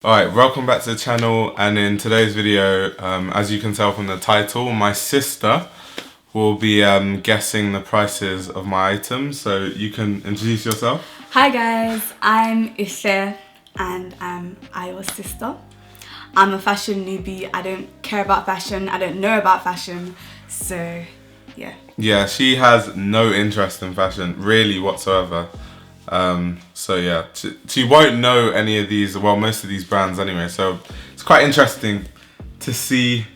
Alright, welcome back to the channel, and in today's video, as you can tell from the title, my sister will be guessing the prices of my items, so you can introduce yourself. Hi guys, I'm Ishe and I'm Ayo's sister. I'm a fashion newbie. I don't care about fashion, I don't know about fashion, so yeah. Yeah, she has no interest in fashion, really, whatsoever. So yeah, she won't know any of these, well, most of these brands anyway, so it's quite interesting to see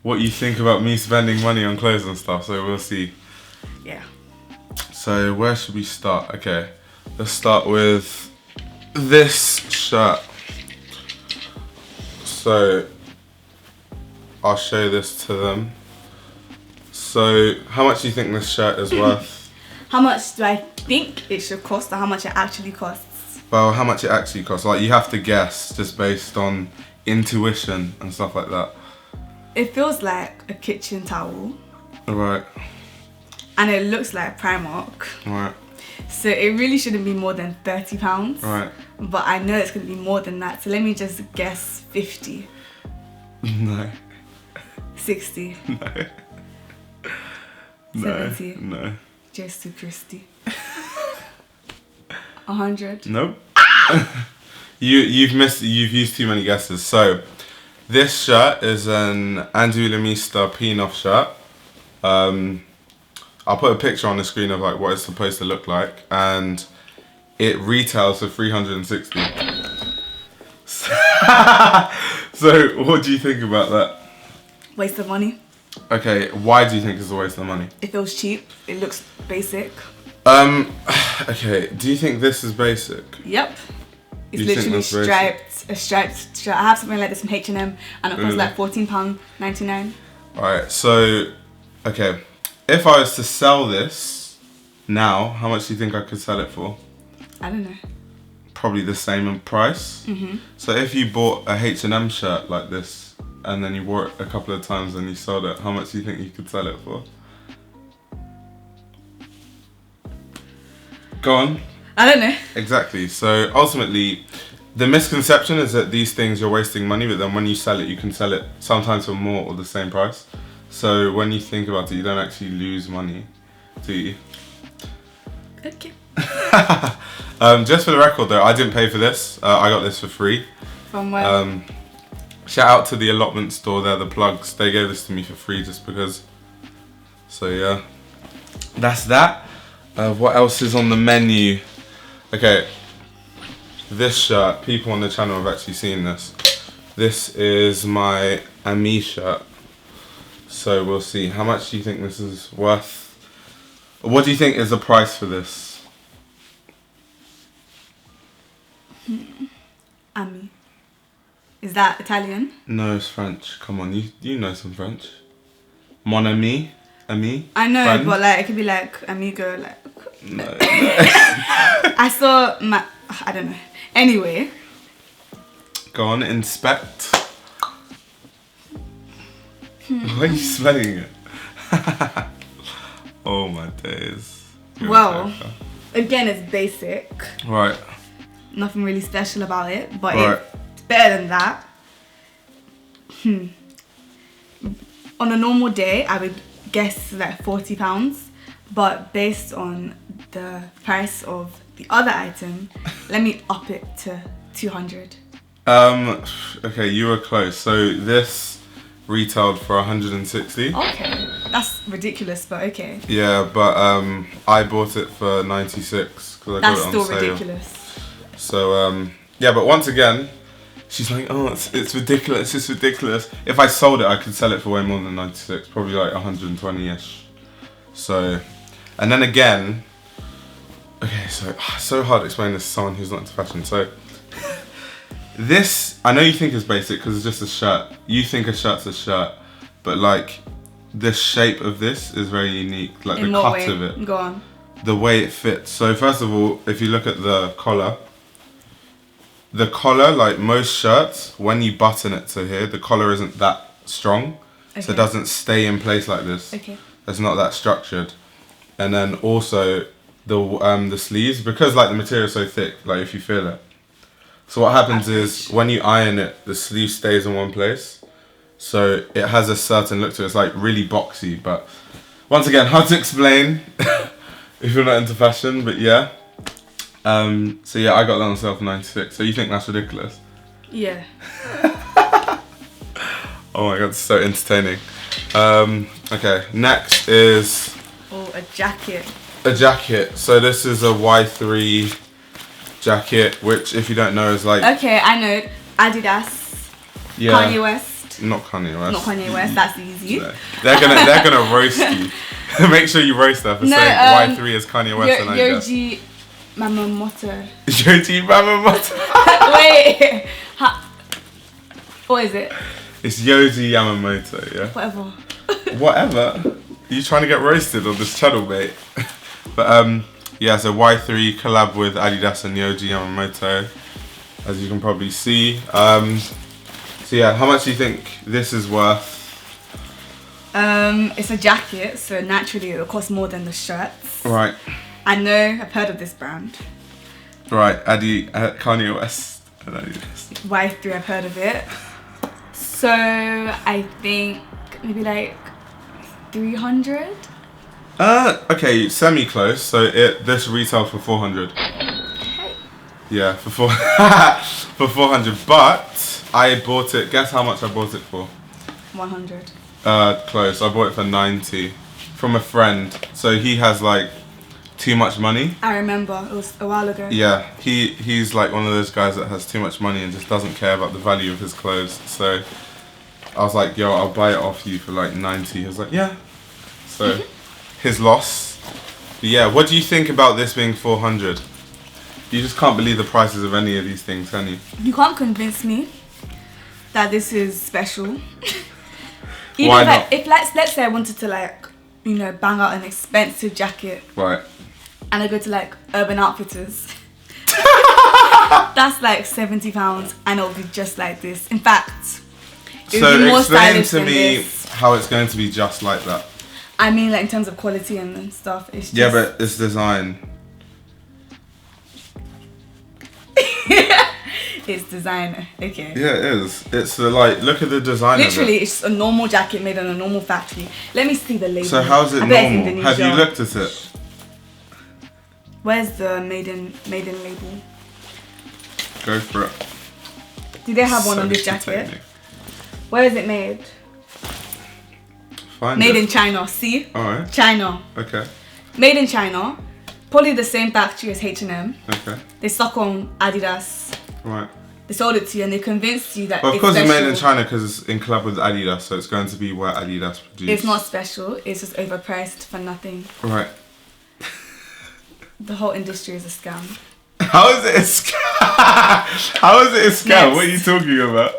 what you think about me spending money on clothes and stuff, so we'll see. Yeah. So where should we start? Okay, let's start with this shirt. So I'll show this to them. So how much do you think this shirt is worth? How much do I think it should cost, or how much it actually costs? Well, how much it actually costs. Like, you have to guess just based on intuition and stuff like that. It feels like a kitchen towel. Alright. And it looks like Primark. Alright. So it really shouldn't be more than £30. Alright. But I know it's going to be more than that. So let me just guess 50. No. 60. No. 70. No. Just to Christy. 100. Nope. You've used too many guesses. So this shirt is an Demeulemeester Pennoff shirt. I'll put a picture on the screen of like what it's supposed to look like, and it retails for 360. So what do you think about that? Waste of money. Okay, why do you think it's a waste of money? It feels cheap. It looks basic. Okay, do you think this is basic? Yep. It's You think literally that's a striped shirt. I have something like this from H&M and it costs like £14.99. Alright, so, okay, if I was to sell this now, how much do you think I could sell it for? I don't know. Probably the same in price. So if you bought a H&M shirt like this, and then you wore it a couple of times and you sold it, how much do you think you could sell it for? Go on. I don't know. Exactly. So ultimately, the misconception is that these things you're wasting money, but then when you sell it, you can sell it sometimes for more or the same price. So when you think about it, you don't actually lose money, do you? Okay. Just for the record though, I didn't pay for this. I got this for free. From where? Shout out to the allotment store there, the plugs. They gave this to me for free just because. So yeah, that's that. What else is on the menu? Okay, this shirt, people on the channel have actually seen this. This is my Ami shirt. So we'll see. How much do you think this is worth? What do you think is the price for this? Ami. Is that Italian? No, it's French. Come on, you know some French. Mon ami? Ami? I know, Friend? but like it could be like amigo, like. No. I saw I don't know. Anyway. Go on, inspect. Why are you smelling it? Oh my days. Well, again, it's basic. Right. Nothing really special about it, but Right. it's better than that. On a normal day, I would guess like £40, but based on the price of the other item, let me up it to 200. Okay, you were close. So this retailed for 160. Okay, that's ridiculous, but okay. Yeah, but I bought it for 96 because I That's got it on still sale. ridiculous. So yeah, but once again, she's like, oh, it's ridiculous, it's ridiculous. If I sold it, I could sell it for way more than 96, probably like 120-ish. So, and then again, okay, so hard to explain this to someone who's not into fashion. So, this, I know you think is basic because it's just a shirt. You think a shirt's a shirt, but like, the shape of this is very unique. Like In the what cut way? of it. Go on. The way it fits. So first of all, if you look at the collar, like most shirts, when you button it to here, the collar isn't that strong. Okay. So it doesn't stay in place like this. Okay. It's not that structured. And then also the sleeves, because like the material is so thick, like if you feel it, So what happens is when you iron it, the sleeve stays in one place. So it has a certain look to it. It's like really boxy, but once again, hard to explain if you're not into fashion, but yeah. So yeah, I got that on sale for 96. So you think that's ridiculous? Yeah. Oh my god, it's so entertaining. Okay, next is... Oh, a jacket. A jacket. So this is a Y3 jacket, which if you don't know is like... Okay, I know. Adidas. Yeah. Kanye West. Not Kanye West. Not Kanye West, that's easy. No. They're gonna roast you. Make sure you roast her for saying Y3 is Kanye West and Adidas. Yoji Mamamoto. Yoji Mamamoto. Wait. What is it? It's Yoji Yamamoto, yeah. Whatever. Whatever. You trying to get roasted on this channel, mate? But yeah, so Y3 collab with Adidas and Yoji Yamamoto, as you can probably see. So yeah, how much do you think this is worth? It's a jacket, so naturally it will cost more than the shirts. Right. I know, I've heard of this brand. Right, Kanye West and Adidas. Y3, I've heard of it. So I think maybe like 300. Okay, semi-close. So this retailed for 400. Okay. Yeah, for 400. But I bought it. Guess how much I bought it for? 100. Close. I bought it for 90 from a friend. So he has like too much money. I remember, it was a while ago. Yeah, he's like one of those guys that has too much money and just doesn't care about the value of his clothes. So I was like, yo, I'll buy it off you for like 90. He was like, yeah. So his loss. But yeah, what do you think about this being 400? You just can't believe the prices of any of these things, can you? You can't convince me that this is special. Even Why not? If let's say I wanted to like, you know, bang out an expensive jacket. Right. And I go to like Urban Outfitters. That's like £70 and it'll be just like this. In fact, it would be more explain stylish to than me this. how it's going to be just like that. I mean, like in terms of quality and stuff, it's just... Yeah, but it's design. It's design, okay. Yeah, it is. It's like, look at the design. Literally, it's a normal jacket made on a normal factory. Let me see the label. So how's it I bet it's normal? Indonesia. Have you looked at it? Where's the maiden label? Go for it. Do they have one So on this jacket? entertaining. Where is it made? Find Made it. in China, see? Alright. China. Okay. Made in China. Probably the same factory as H&M. Okay. They stuck on Adidas. Right. They sold it to you and they convinced you that Well, of it's course special. it's made in China because it's in collab with Adidas, so it's going to be where Adidas produced. It's not special. It's just overpriced for nothing. Right. The whole industry is a scam. How is it a scam? How is it a scam? Next. What are you talking about?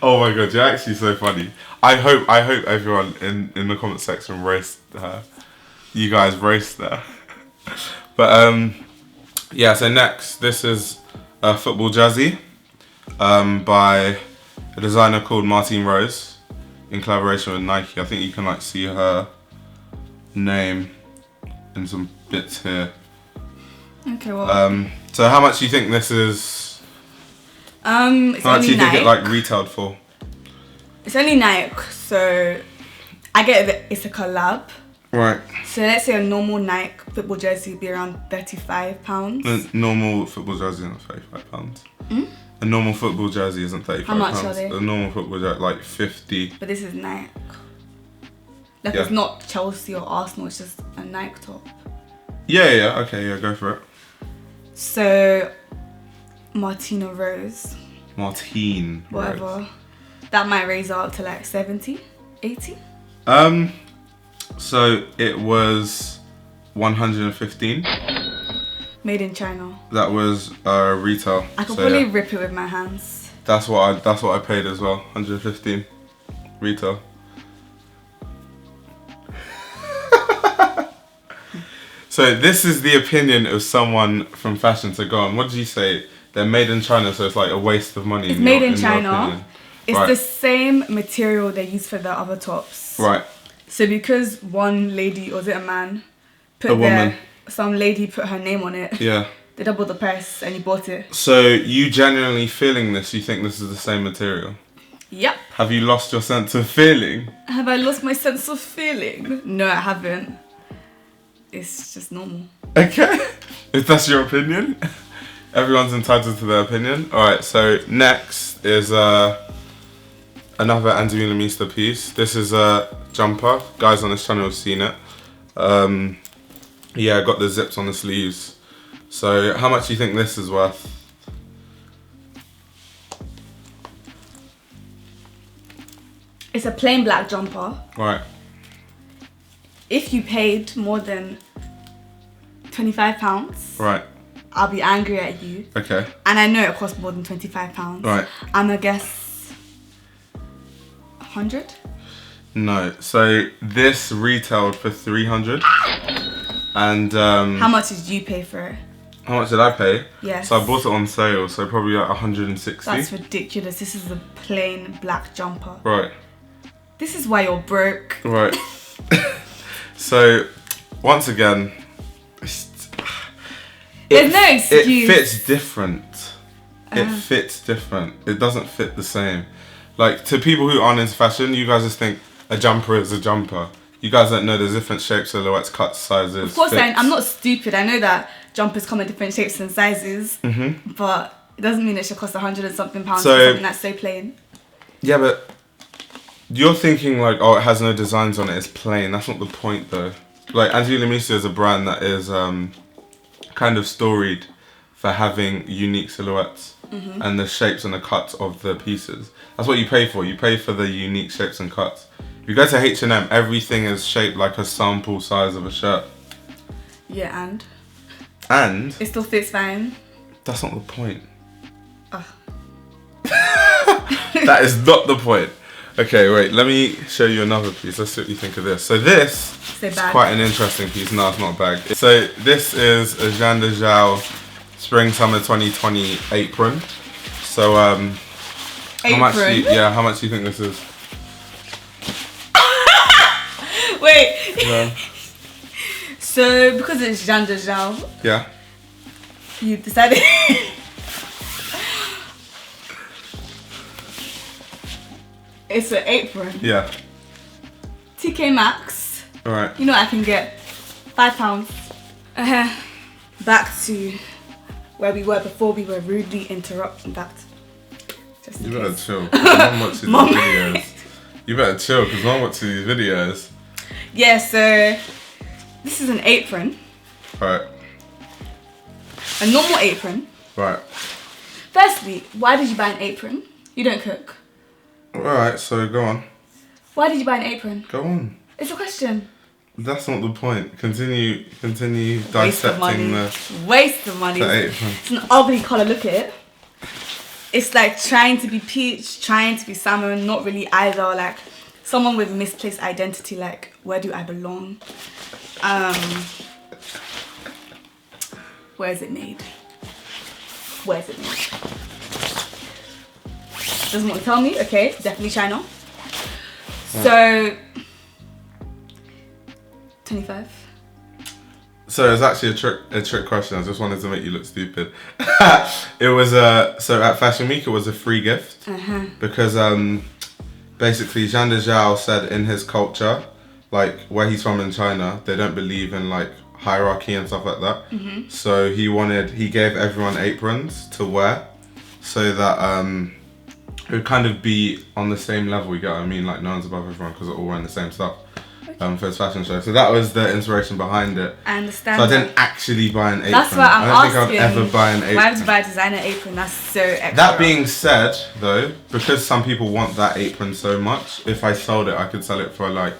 Oh my god, you're actually so funny. I hope everyone in the comment section roast her. You guys roast her. But yeah, so next, this is a football jersey by a designer called Martine Rose in collaboration with Nike. I think you can like see her name in some bits here. Okay, well. So how much do you think this is? It's How much only do you think Nike. it like retailed for? It's only Nike, so I get that it's a collab. Right. So let's say a normal Nike football jersey would be around £35. A normal football jersey isn't £35. A normal football jersey isn't £35. How much are they? A normal football jersey like 50. But this is Nike. Like Yeah. it's not Chelsea or Arsenal, it's just a Nike top. Yeah, okay, yeah, go for it. So Martina Rose, Martine. whatever. Rose. That might raise up to like 70, 80. So it was 115. Made in China. That was retail. I could so, probably yeah. rip it with my hands. That's what I paid as well. 115 retail. So this is the opinion of someone from fashion. So go on. What did you say? They're made in China, so it's like a waste of money. It's made in your China. opinion. It's Right. the same material they use for the other tops. Right. So because one lady, or is it a man, A woman. some lady put her name on it. Yeah. they doubled the price and you bought it. So you genuinely feeling this? You think this is the same material? Yep. Have you lost your sense of feeling? Have I lost my sense of feeling? No, I haven't. It's just normal. Okay. If that's your opinion. Everyone's entitled to their opinion. Alright, so next is another Demeulemeester piece. This is a jumper. Guys on this channel have seen it. Yeah, got the zips on the sleeves. So how much do you think this is worth? It's a plain black jumper. Right. If you paid more than £25, Right. I'll be angry at you. Okay. And I know it costs more than £25. Right. I'm gonna guess 100. No. So this retailed for 300. And How much did you pay for it? how much did I pay? Yes. So I bought it on sale, so probably like 160. That's ridiculous. This is a plain black jumper. Right. This is why you're broke. Right. So once again, There's no excuse. It fits different. It fits different. It doesn't fit the same. Like, to people who aren't into fashion, you guys just think a jumper is a jumper. You guys don't know there's different shapes, silhouettes, cuts, sizes. Of course, fits. I'm not stupid. I know that jumpers come in different shapes and sizes, but it doesn't mean it should cost 100 and something pounds for something that's so plain. Yeah, but you're thinking like, oh, it has no designs on it, it's plain. That's not the point though. Like, Demeulemeester is a brand that is kind of storied for having unique silhouettes and the shapes and the cuts of the pieces. That's what you pay for. You pay for the unique shapes and cuts. If you go to H&M, everything is shaped like a sample size of a shirt. Yeah, And it still fits fine. that's not the point. Ugh. That is not the point. Okay, wait, let me show you another piece. Let's see what you think of this. So this is quite an interesting piece. No, it's not a bag. So this is a Xander Zhou Spring Summer 2020 apron. So how much do you think this is? Wait. Yeah. So because it's Xander Zhou, Yeah. you decided. It's an apron. Yeah. TK Maxx. Alright. You know I can get £5. Back to where we were before we were rudely interrupted. Just in You better case. chill. 'Cause Mum watches these videos. You better chill because Mum watches these videos. Yeah, so this is an apron. Right. A normal apron. Right. Firstly, why did you buy an apron? You don't cook. Alright, so go on. Why did you buy an apron? Go on. It's a question. That's not the point. Continue Waste of money. dissecting Waste of money. the apron. It's an ugly colour, look at it. It's like trying to be peach, trying to be salmon, not really either. Like someone with misplaced identity, like where do I belong? Where is it made? Where is it made? Doesn't want to tell me? Okay, definitely China. So 25. So it's actually a trick question. I just wanted to make you look stupid. It was so at Fashion Week it was a free gift because basically Xander Zhou said in his culture, like where he's from in China, they don't believe in like hierarchy and stuff like that. So he gave everyone aprons to wear so that it would kind of be on the same level. You get what I mean? Like no one's above everyone because they're all wearing the same stuff. For his fashion show. So that was the inspiration behind it. I understand. So I didn't actually buy an apron. That's why I'm asking. I don't think I'd ever buy an apron. Why would you buy a designer apron? That's so extra. That being said, though, because some people want that apron so much, if I sold it, I could sell it for like,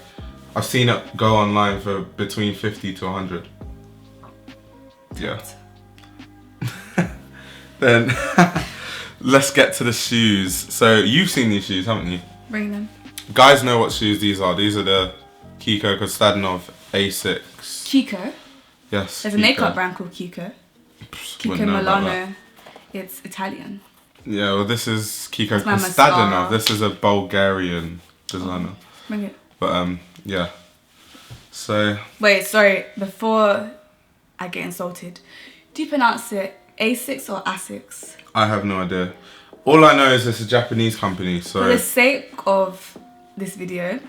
I've seen it go online for between 50 to 100. Yeah. Then let's get to the shoes. So you've seen these shoes, haven't you? Bring them. Guys know what shoes these are. These are the Kiko, Kostadinov, Asics. Kiko? Yes. There's a makeup brand called Kiko. Kiko Milano. It's Italian. Yeah, well this is Kiko That's my Kostadinov. mascara. This is a Bulgarian designer. Bring it. But yeah. So Wait, sorry. Before I get insulted, Do you pronounce it Asics or Asics? I have no idea. All I know is it's a Japanese company, so... For the sake of this video...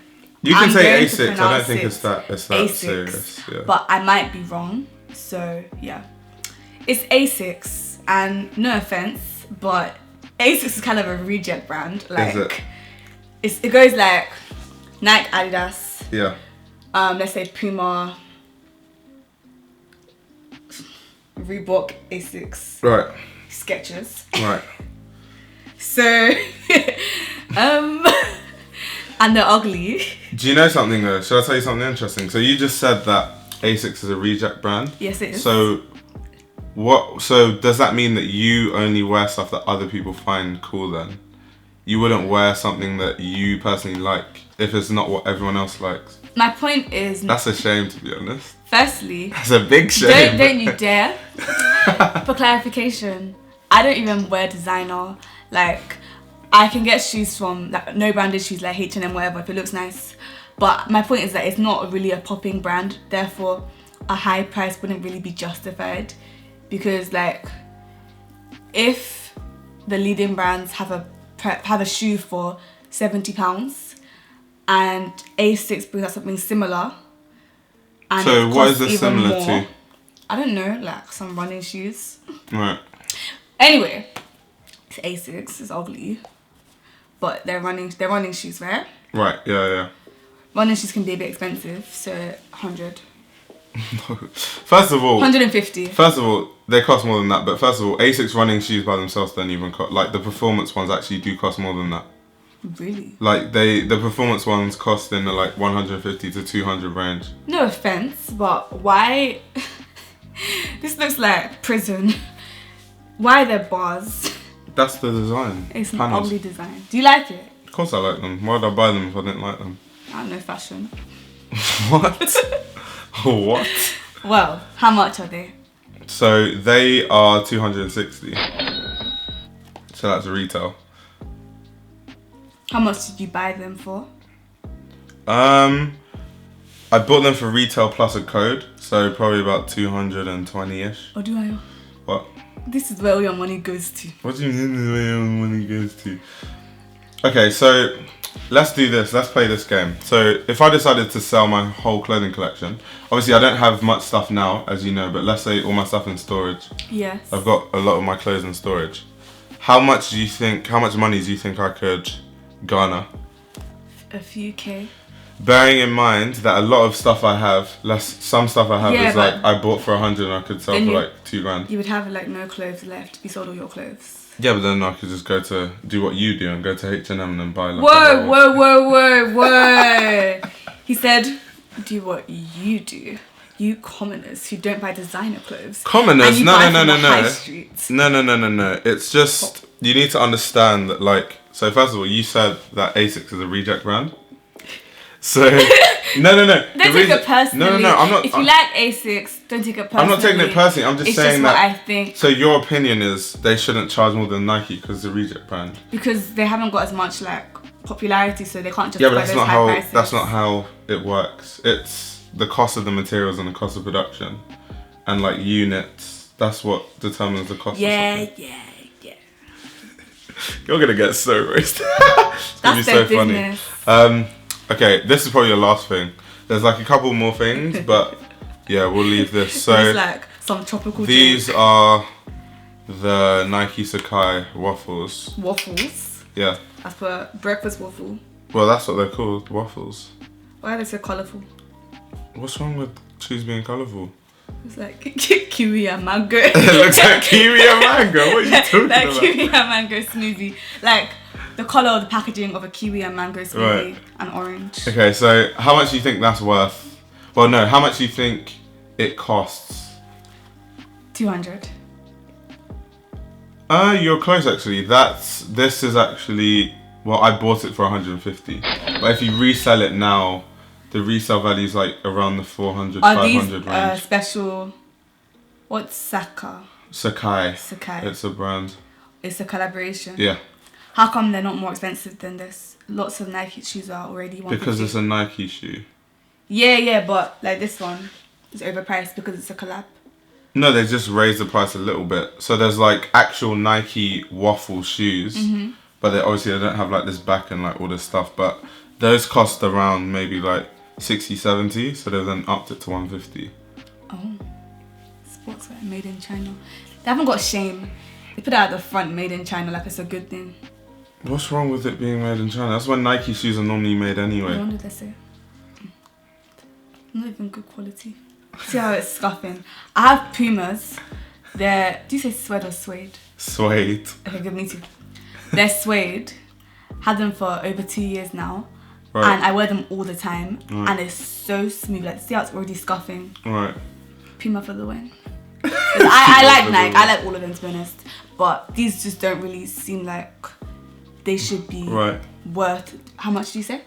You can I'm say going to Asics, I don't pronounce think it it's that Asics, serious. Yeah. But I might be wrong, so yeah. It's Asics, and no offense, but Asics is kind of a reject brand. Like, is it? It goes like Nike, Adidas. Yeah. Let's say Puma, Reebok, Asics. Right. Skechers. Right. So, and they're ugly. Do you know something though? Shall I tell you something interesting? So you just said that Asics is a reject brand. Yes, it is. So So does that mean that you only wear stuff that other people find cool then? You wouldn't wear something that you personally like if it's not what everyone else likes? My point is... That's a shame, to be honest. Firstly... That's a big shame. Don't you dare. For clarification, I don't even wear designer. Like, I can get shoes from, like, no branded shoes like H&M, whatever, if it looks nice. But my point is that it's not really a popping brand. Therefore, a high price wouldn't really be justified. Because, like, if the leading brands have a shoe for £70 and Asics brings out something similar, and so it what is costs this even similar more, to? I don't know, like some running shoes. Right. Anyway, it's Asics. It's ugly, but they're running shoes, right? Right. Yeah. Running shoes can be a bit expensive, so 100. First of all, 150. First of all, they cost more than that. But first of all, Asics running shoes by themselves don't even cost. Like the performance ones actually do cost more than that. Really? Like the performance ones cost in the like 150 to 200 range. No offense, but why? This looks like prison. Why are there bars? That's the design. It's an Panels. ugly design. Do you like it? Of course I like them. Why would I buy them if I didn't like them? I don't know fashion. What? What? Well, how much are they? So they are 260. So that's retail. How much did you buy them for? I bought them for retail plus a code, so probably about 220-ish. Or do I? What? This is where all your money goes to. What do you mean the way your money goes to? Okay, so let's do this. Let's play this game. So if I decided to sell my whole clothing collection, obviously I don't have much stuff now, as you know, but let's say all my stuff in storage. Yes. I've got a lot of my clothes in storage. How much money do you think I could garner? A few K. Bearing in mind that a lot of stuff I have, some stuff I have is like I bought for 100 and I could sell for like £2,000. You would have like no clothes left. You sold all your clothes. Yeah, but then I could just go to do what you do and go to H&M and then buy like. Whoa! He said, do what you do. You commoners who don't buy designer clothes. Commoners? No. High streets. No. It's just you need to understand that like. So first of all, you said that Asics is a reject brand. So no. Don't take it personally. No. I'm not. If you like Asics, don't take it personally. I'm not taking it personally. I'm just saying what that. I think. So your opinion is they shouldn't charge more than Nike because it's a reject brand. Because they haven't got as much like popularity, so they can't just. Yeah, but prices. That's not how it works. It's the cost of the materials and the cost of production, and like units. That's what determines the cost. Yeah. You're gonna get so roasted. That's their business. Funny. Okay, this is probably the last thing. There's like a couple more things, but yeah, we'll leave this. So it's like some tropical. These are the Nike Sacai waffles. Waffles? Yeah. As per breakfast waffle. Well, that's what they're called, waffles. Why are they so colourful? What's wrong with shoes being colourful? It's like kiwi and mango. It looks like kiwi and mango. What are you talking like about? Kiwi and mango smoothie. Like the colour of the packaging of a kiwi and mango smoothie and orange. Okay, so how much do you think that's worth? Well, no, how much do you think it costs? 200. You're close actually. This is actually, well, I bought it for 150. But if you resell it now, the resale value is like around the 400, 500 range. Special, what's Sacai? Sacai. It's a brand. It's a collaboration. Yeah. How come they're not more expensive than this? Lots of Nike shoes are already 150. Because it's a Nike shoe. Yeah, but like this one is overpriced because it's a collab. No, they just raised the price a little bit. So there's like actual Nike Waffle shoes, but they obviously don't have like this back and like all this stuff. But those cost around maybe like 60, 70. So they've then upped it to 150. Oh, sportswear made in China. They haven't got shame. They put it at the front, made in China, like it's a good thing. What's wrong with it being made in China? That's when Nike shoes are normally made anyway. What did they say? Not even good quality. See how it's scuffing. I have Pumas. They're, do you say suede or suede? Suede. Okay, good, me too. They're suede. Had them for over 2 years now. Right. And I wear them all the time. Right. And it's so smooth. Like, see how it's already scuffing? Right. Puma for the win. I like Nike. I like all of them, to be honest. But these just don't really seem like they should be worth... How much do you say?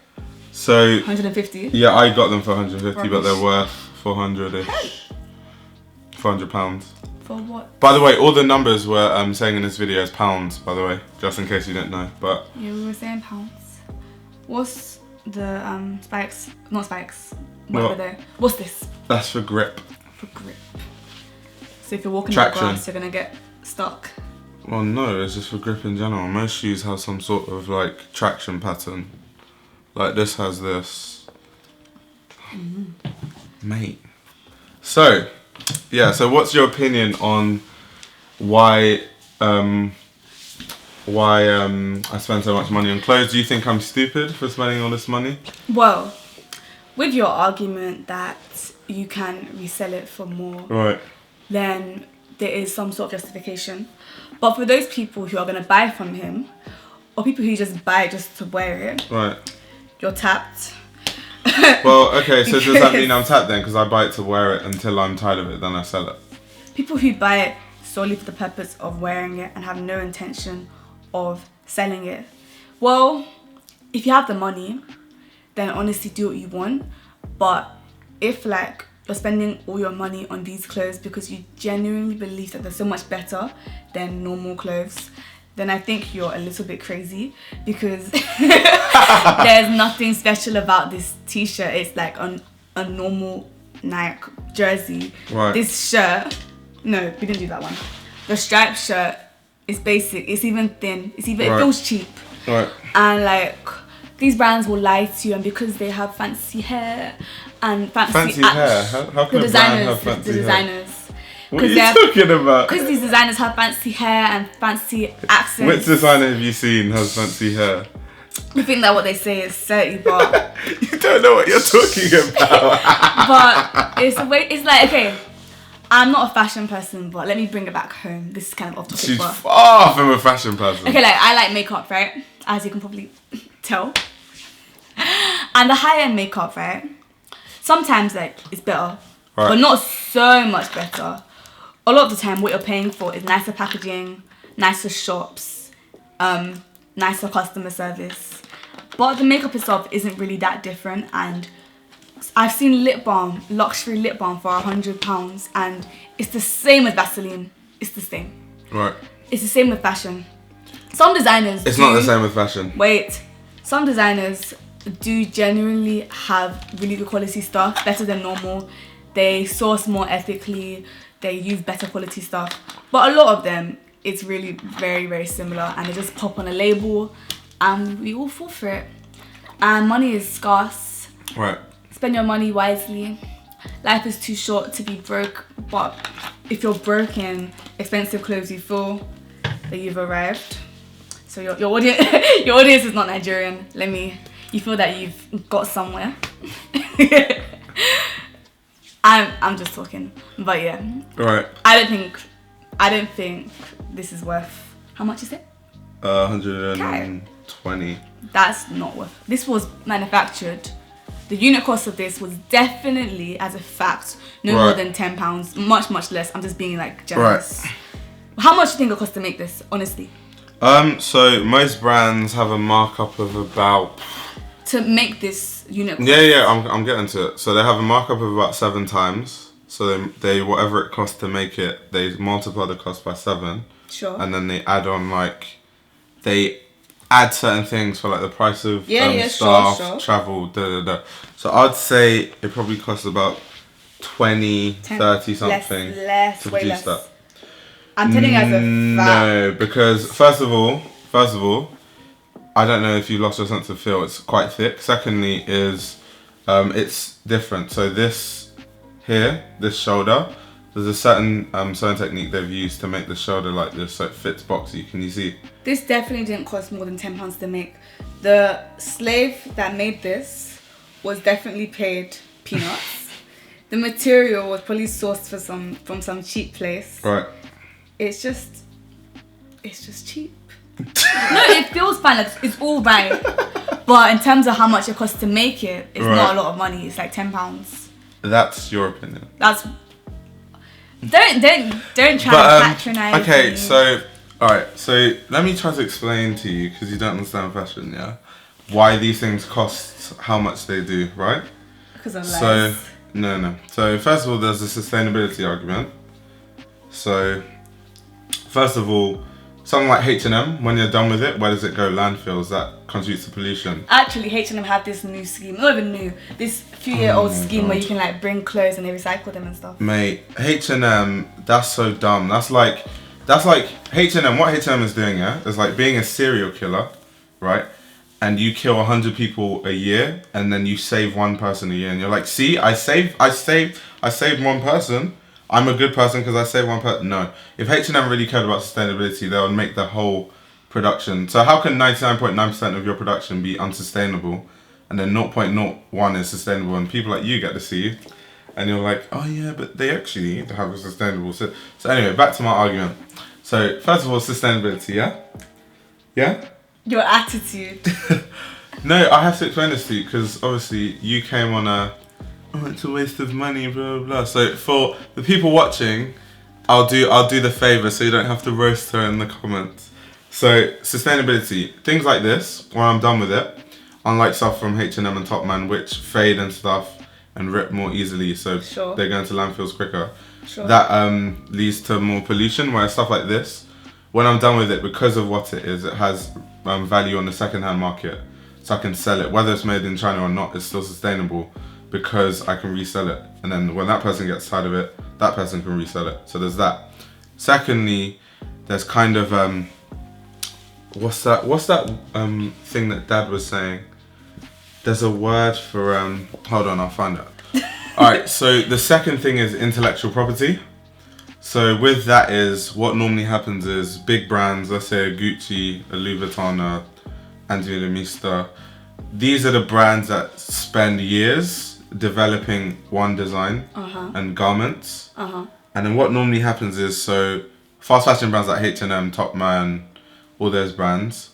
So 150. Yeah, I got them for 150, Rubbish. but they're worth 400-ish. £400. For what? By the way, all the numbers we're saying in this video is pounds, by the way, just in case you didn't know. But yeah, we were saying pounds. What's the spikes? Not spikes. What were they? What's this? That's for grip. For grip. So if you're walking Traction. on the grass, you're gonna get stuck. Well, no, it's just for grip in general. Most shoes have some sort of like traction pattern. Like this has this. Mate. So, yeah, so what's your opinion on why I spend so much money on clothes? Do you think I'm stupid for spending all this money? Well, with your argument that you can resell it for more, Right. then there is some sort of justification. But for those people who are going to buy from him, or people who just buy just to wear it, Right. you're tapped. Well, okay, so does that mean I'm tapped then? Because I buy it to wear it until I'm tired of it, then I sell it. People who buy it solely for the purpose of wearing it and have no intention of selling it. Well, if you have the money, then honestly do what you want. But if like you're spending all your money on these clothes because you genuinely believe that they're so much better than normal clothes, then I think you're a little bit crazy, because there's nothing special about this t-shirt. It's like a normal Nike jersey. Right. This shirt, no, we didn't do that one. The striped shirt is basic. It's even thin. It feels cheap. Right. And like these brands will lie to you, and because they have fancy hair and fancy hair. How can a brand have fancy the designers. hair? What are you talking about? Because these designers have fancy hair and fancy accents. Which designer have you seen has fancy hair? I think that what they say is 30, but you don't know what you're talking about. but it's a way. It's like, okay, I'm not a fashion person, but let me bring it back home. This is kind of off topic. She's but far from a fashion person. okay, like I like makeup, right? As you can probably tell. And the high-end makeup, right? Sometimes like it's better, but not so much better. A lot of the time, what you're paying for is nicer packaging, nicer shops, nicer customer service. But the makeup itself isn't really that different. And I've seen lip balm, luxury lip balm for £100, and it's the same as Vaseline. It's the same. Right. It's the same with fashion. Some designers It's not the same with fashion. Wait. Some designers do genuinely have really good quality stuff, better than normal. They source more ethically. They use better quality stuff. But a lot of them, it's really very, very similar, and they just pop on a label and we all fall for it. And money is scarce. Right. Spend your money wisely. Life is too short to be broke, but if you're broke in expensive clothes, you feel that you've arrived. So your audience your audience is not Nigerian. You feel that you've got somewhere. I'm just talking, but yeah. Right. I don't think this is worth. How much is it? 120. That's not worth. This was manufactured. The unit cost of this was definitely, as a fact, no more than £10. Much less. I'm just being like generous. Right. How much do you think it cost to make this, honestly? So most brands have a markup of about. To make this unit cost? Yeah, I'm getting to it. So they have a markup of about 7 times. So they whatever it costs to make it, they multiply the cost by 7. Sure. And then they add on they add certain things for like the price of staff, sure. travel, So I'd say it probably costs about 20, 30 something less, to way produce less. that. I'm telling you as a fact. No, because first of all, I don't know if you lost your sense of feel. It's quite thick. Secondly, is it's different. So this here, this shoulder, there's a certain sewing technique they've used to make the shoulder like this, so it fits boxy. Can you see? This definitely didn't cost more than £10 to make. The slave that made this was definitely paid peanuts. The material was probably sourced from some cheap place. Right. It's just cheap. No, it feels fine. Like, it's all right. But in terms of how much it costs to make it, it's not a lot of money. It's like £10. That's your opinion. That's don't try to patronize. Okay, me. so alright, so let me try to explain to you, because you don't understand fashion, yeah, why these things cost how much they do, right? Because of lies. So no. So first of all, there's the sustainability argument. So first of all, something like H&M, when you're done with it, where does it go? Landfills. That contributes to pollution. Actually, H&M have this new scheme, not even new, this few-year-old scheme where you can like bring clothes and they recycle them and stuff. Mate, H&M, that's so dumb. That's like H&M. What H&M is doing, yeah, is like being a serial killer, right? And you kill 100 people a year, and then you save one person a year, and you're like, see, I saved one person. I'm a good person because I saved one person. No, if H&M really cared about sustainability, they would make the whole production. So how can 99.9% of your production be unsustainable, and then 0.01 is sustainable, and people like you get deceived, and you're like, oh yeah, but they actually have a sustainable. So anyway, back to my argument. So first of all, sustainability, yeah. Your attitude. No, I have to explain this to you because obviously you came on a. Oh, it's a waste of money, blah blah blah. So for the people watching, I'll do the favour so you don't have to roast her in the comments. So sustainability, things like this, when I'm done with it, unlike stuff from H&M and Topman which fade and stuff and rip more easily, so they go into landfills quicker. That leads to more pollution. Whereas stuff like this, when I'm done with it, because of what it is, it has value on the second-hand market, so I can sell it. Whether it's made in China or not, it's still sustainable. Because I can resell it, and then when that person gets tired of it, that person can resell it. So there's that. Secondly, there's kind of what's that thing that Dad was saying? There's a word for hold on, I'll find it. All right. So the second thing is intellectual property. So with that is what normally happens is big brands, let's say a Gucci, a Louis Vuitton, a Demeulemeester. These are the brands that spend years developing one design and garments, and then what normally happens is, so fast fashion brands like H&M, Topman, all those brands,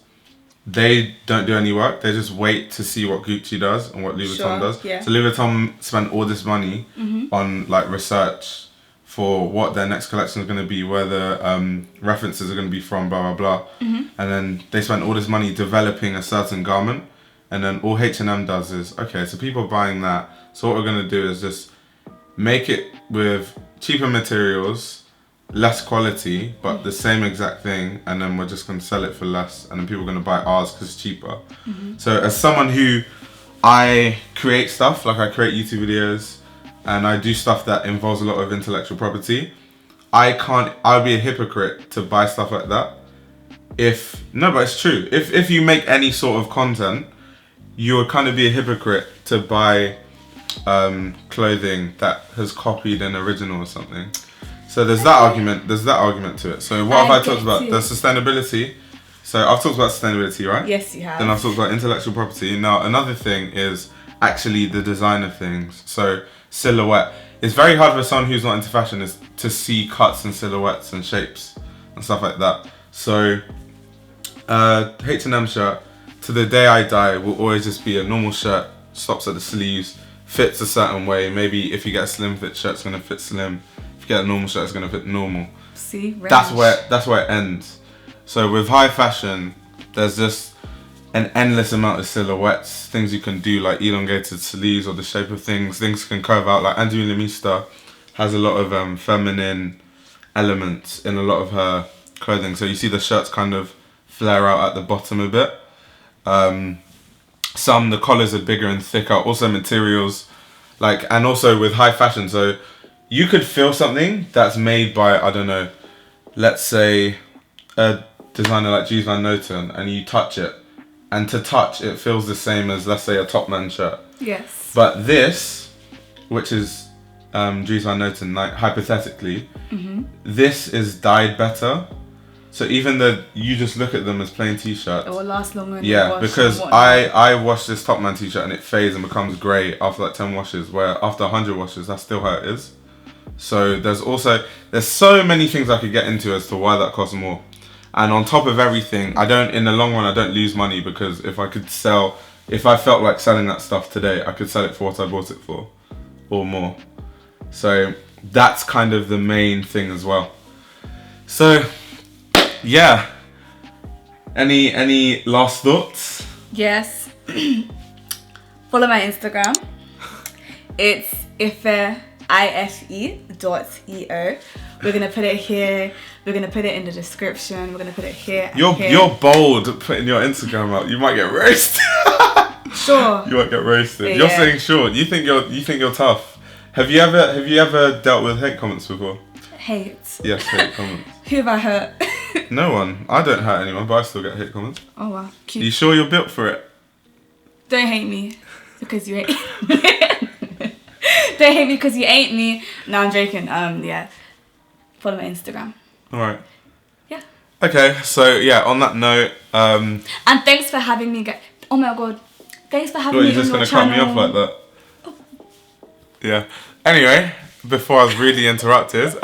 they don't do any work. They just wait to see what Gucci does and what Louis Vuitton does. So Louis Vuitton spent all this money on like research for what their next collection is going to be, where the references are going to be from, blah blah blah, and then they spent all this money developing a certain garment. And then all H&M does is, okay, so people are buying that. So what we're going to do is just make it with cheaper materials, less quality, but the same exact thing. And then we're just going to sell it for less. And then people are going to buy ours because it's cheaper. So as someone who, I create stuff, like I create YouTube videos, and I do stuff that involves a lot of intellectual property, I'll be a hypocrite to buy stuff like that. No, but it's true. If you make any sort of content, you would kind of be a hypocrite to buy clothing that has copied an original or something. So there's that argument to it. So what have I talked about? The sustainability. So I've talked about sustainability, right? Yes, you have. Then I've talked about intellectual property. Now another thing is actually the design of things. So silhouette. It's very hard for someone who's not into fashion is to see cuts and silhouettes and shapes and stuff like that. So H&M shirt, to the day I die, will always just be a normal shirt, stops at the sleeves, fits a certain way. Maybe if you get a slim fit shirt, it's gonna fit slim. If you get a normal shirt, it's gonna fit normal. See, range. That's where it ends. So with high fashion, there's just an endless amount of silhouettes, things you can do, like elongated sleeves or the shape of things. Things can curve out. Like Demeulemeester has a lot of feminine elements in a lot of her clothing. So you see the shirts kind of flare out at the bottom a bit. The collars are bigger and thicker. Also materials Like, and also with high fashion, so you could feel something that's made by, I don't know, let's say a designer like Dries Van Noten, and you touch it, and to touch it feels the same as, let's say, a Topman shirt. Yes. But this, which is Dries Van Noten, like, hypothetically, this is dyed better. So even though you just look at them as plain t-shirts, it will last longer. Yeah, because I wash this Topman t-shirt and it fades and becomes grey after like 10 washes, where after 100 washes, that's still how it is. So there's so many things I could get into as to why that costs more. And on top of everything, in the long run, I don't lose money, because if I felt like selling that stuff today, I could sell it for what I bought it for, or more. So that's kind of the main thing as well. So yeah. Any last thoughts? Yes. Follow my Instagram. It's ife.eo. We're gonna put it here. We're gonna put it in the description. We're gonna put it here. You're bold putting your Instagram out. You might get roasted. Sure. You might get roasted. Yeah. You're saying sure. You think you're tough. Have you ever dealt with hate comments before? Hate. Yes, hate comments. Who have I hurt? No one. I don't hurt anyone, but I still get hate comments. Oh wow, cute. You sure you're built for it? Don't hate me because you ain't. Don't hate me because you ain't me. No, I'm joking. Yeah. Follow my Instagram. Alright. Yeah. Okay, so yeah, on that note, and thanks for having me. Oh my god. Thanks for having me on your channel. You're just gonna cut me off like that? Oh. Yeah. Anyway, before I was really interrupted,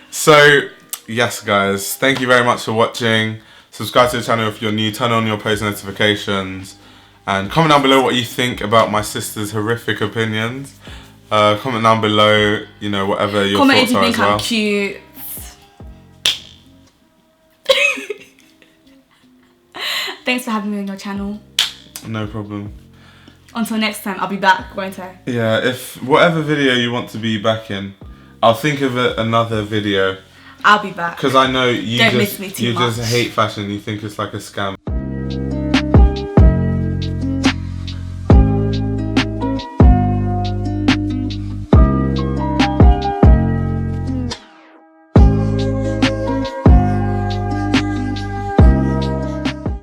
so yes guys, thank you very much for watching. Subscribe to the channel if you're new, turn on your post notifications, and comment down below what you think about my sister's horrific opinions. Comment down below, whatever your thoughts are as well. Comment if you think I'm cute. Thanks for having me on your channel. No problem. Until next time, I'll be back, won't I? Yeah, if whatever video you want to be back in, I'll think of another video. I'll be back. Because I know you Don't miss me too much. just hate fashion. You think it's like a scam.